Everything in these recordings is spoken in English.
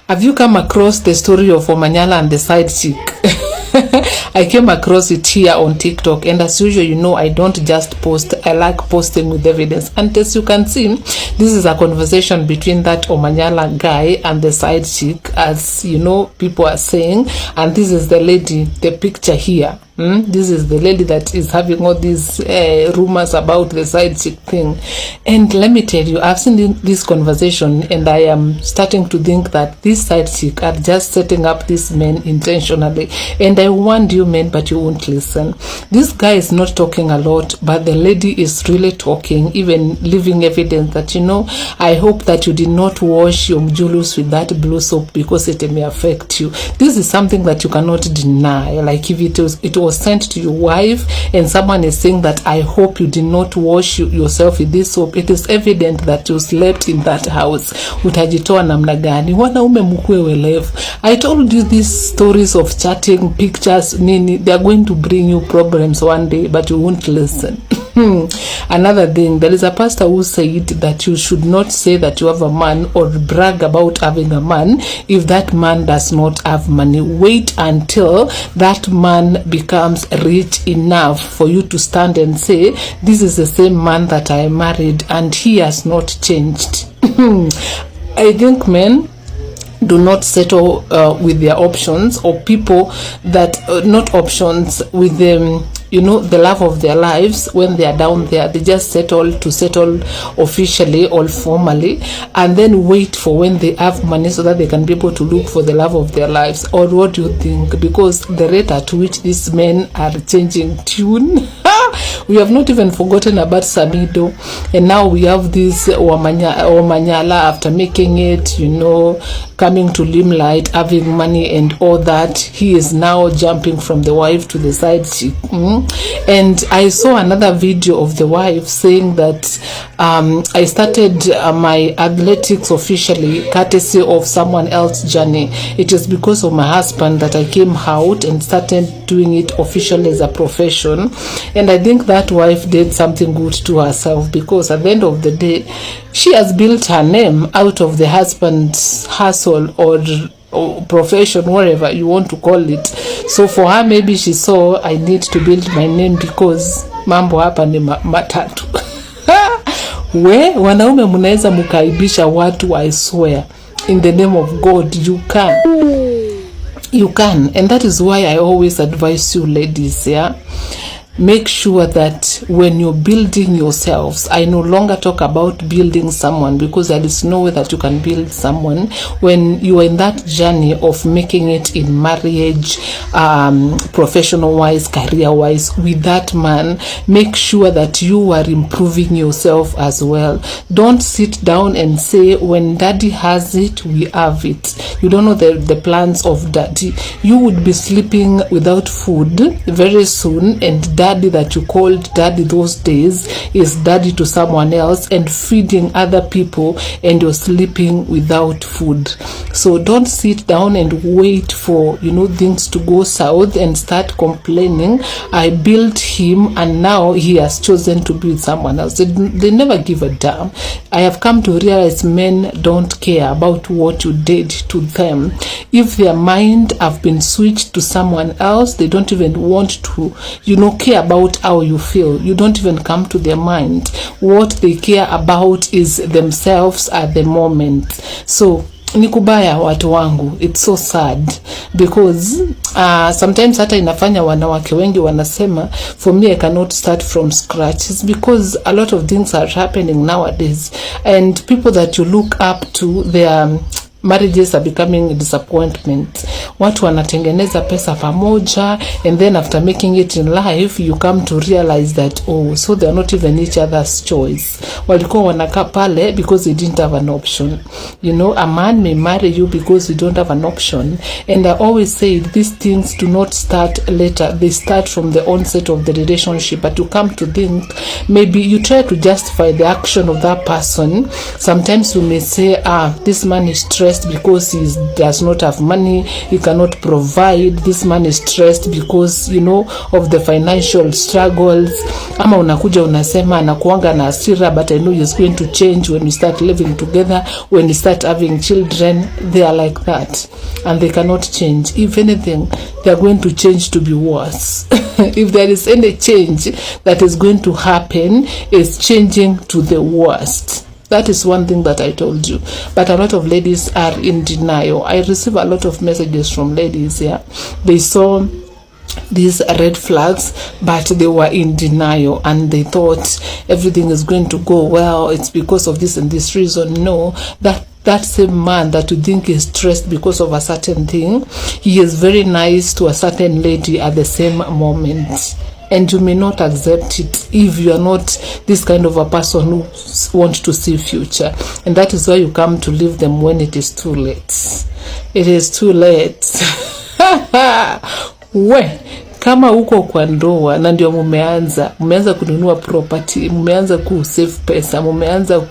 Have you come across the story of Omanyala and the side chick? I came across it here on TikTok, and as usual, you know, I don't just post, I like posting with evidence. And as you can see, this is a conversation between that Omanyala guy and the side chick, as you know, people are saying. And this is the lady, the picture here. This is the lady that is having all these rumors about the side chick thing. And let me tell you, I've seen this conversation, and I am starting to think that this side chick are just setting up these men intentionally. And I warned you men, but you won't listen. This guy is not talking a lot, but the lady is really talking, even leaving evidence that, you know, I hope that you did not wash your mjulus with that blue soap because it may affect you. This is something that you cannot deny. Like if it was sent to your wife and someone is saying that I hope you did not wash yourself with this soap, it is evident that you slept in that house. Utajitoa namna gani? Wanaume mkue welevu. I told you these stories of chatting, pictures, nini, they are going to bring you problems one day, but you won't listen. Another thing, there is a pastor who said that you should not say that you have a man or brag about having a man if that man does not have money. Wait until that man becomes rich enough for you to stand and say, this is the same man that I married and he has not changed. I think men do not settle with their options, or people that not options with them, you know, the love of their lives. When they are down there, they just settle officially or formally, and then wait for when they have money so that they can be able to look for the love of their lives. Or what do you think? Because the rate at which these men are changing tune, we have not even forgotten about Samido, and now we have this Omanyala after making it, you know, coming to limelight, having money and all that. He is now jumping from the wife to the side chick. And I saw another video of the wife saying that I started my athletics officially courtesy of someone else's journey. It is because of my husband that I came out and started doing it officially as a profession. And I think that wife did something good to herself, because at the end of the day, she has built her name out of the husband's hustle or profession, whatever you want to call it. So for her, maybe she saw, I need to build my name because mambo hapa ni matatu. We wanaume mnaweza mkaibisha watu, I swear, in the name of God, you can. And that is why I always advise you ladies, yeah, make sure that when you're building yourselves, I no longer talk about building someone, because there is no way that you can build someone when you are in that journey of making it in marriage, professional wise, career wise, with that man. Make sure that you are improving yourself as well. Don't sit down and say, when daddy has it, we have it. You don't know the plans of daddy. You would be sleeping without food very soon, and daddy that you called daddy those days is daddy to someone else and feeding other people, and you're sleeping without food. So don't sit down and wait for, you know, things to go south and start complaining. I built him and now he has chosen to be with someone else. They never give a damn. I have come to realize men don't care about what you did to them. If their mind have been switched to someone else, they don't even want to, you know, care about how you feel. You don't even come to their mind. What they care about is themselves at the moment. So nikubaya watu wangu, it's so sad, because sometimes hata inafanya wanawake wengi wanasema, for me I cannot start from scratch. It's because a lot of things are happening nowadays, and people that you look up to, their marriages are becoming a disappointment. Watu wanatengeneza pesa pamoja, and then after making it in life, you come to realize that, oh, so they are not even each other's choice. Walikuwa wanakaa pale because they didn't have an option. You know, a man may marry you because you don't have an option. And I always say, these things do not start later. They start from the onset of the relationship. But you come to think, maybe you try to justify the action of that person. Sometimes you may say, this man is stressed stressed because he does not have money, he cannot provide. This man is stressed because, you know, of the financial struggles. Ama unakuja unasema anakuanga na hasira, but I know he's going to change when we start living together, when we start having children. They are like that and they cannot change. If anything, they are going to change to be worse. If there is any change that is going to happen, it's changing to the worst. That is one thing that I told you. But a lot of ladies are in denial. I receive a lot of messages from ladies here. They saw these red flags, but they were in denial and they thought everything is going to go well. It's because of this and this reason. No, that same man that you think is stressed because of a certain thing, he is very nice to a certain lady at the same moment. And you may not accept it if you are not this kind of a person who wants to see future. And that is why you come to leave them when it is too late. It is too late. Kama uko kwa ndoa na ndio mumeanza kununua property, mumeanza save pesa, mumeanza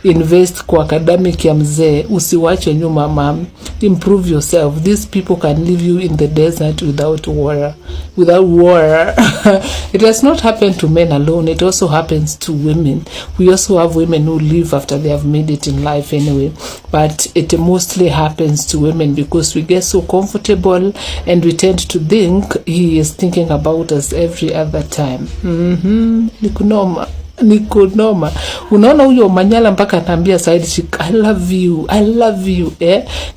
invest kwa academic ya mzee, usiwache nyuma mama. Improve yourself. These people can leave you in the desert without water. It does not happen to men alone. It also happens to women. We also have women who leave after they have made it in life anyway. But it mostly happens to women because we get so comfortable and we tend to think he is thinking about us every other time. Nikunoma. Unaona huyo Omanyala mpaka anaambia sidechick I love you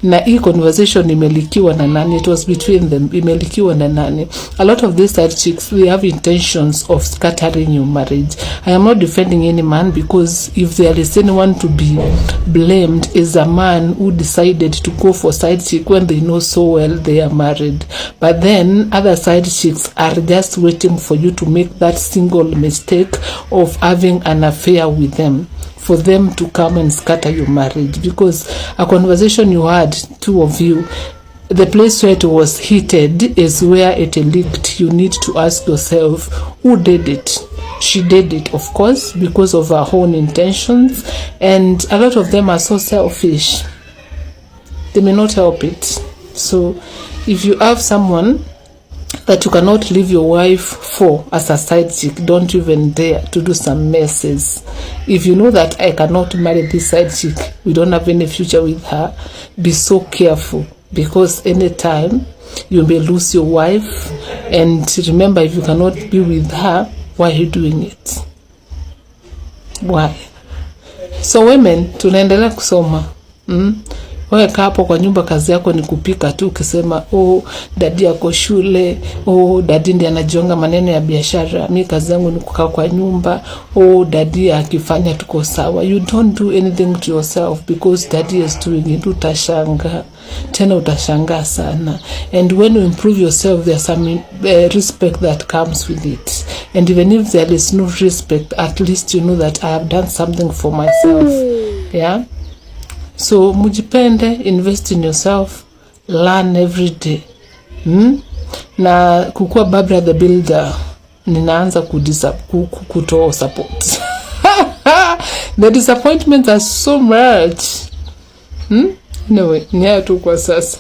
na hii conversation imelikiwa na nani? It was between them. Imelikiwa na nani? A lot of these sidechicks, they have intentions of scattering your marriage. I am not defending any man, because if there is anyone to be blamed is a man who decided to go for sidechick when they know so well they are married. But then other sidechicks are just waiting for you to make that single mistake of having an affair with them, for them to come and scatter your marriage. Because a conversation you had, two of you, the place where it was heated is where it leaked. You need to ask yourself, who did it? She did it, of course, because of her own intentions, and a lot of them are so selfish. They may not help it. So if you have someone that you cannot leave your wife for as a side chick, don't even dare to do some messes. If you know that I cannot marry this side chick, we don't have any future with her, be so careful, because anytime you may lose your wife. And remember, if you cannot be with her, why are you doing it? Why? So women, tunaendelea kusoma. Wewe kaa hapo kwa nyumba, kazi yako ni kupika tu, ukisema dadi yako shule, dadi ndiye anajonga maneno ya biashara, mimi kazi yangu ni kukaa kwa nyumba, dadi akifanya tuko sawa. You don't do anything to yourself because daddy is doing it. Utashanga tena, utashanga sana. And when you improve yourself, there's some respect that comes with it. And even if there is no respect, at least you know that I have done something for myself. Yeah. So mujipende, invest in yourself, learn every day. Na kukua Barbara the Builder, ninaanza kutoa support. The disappointments are so much. Anyway, ni hayo tu kwa sasa.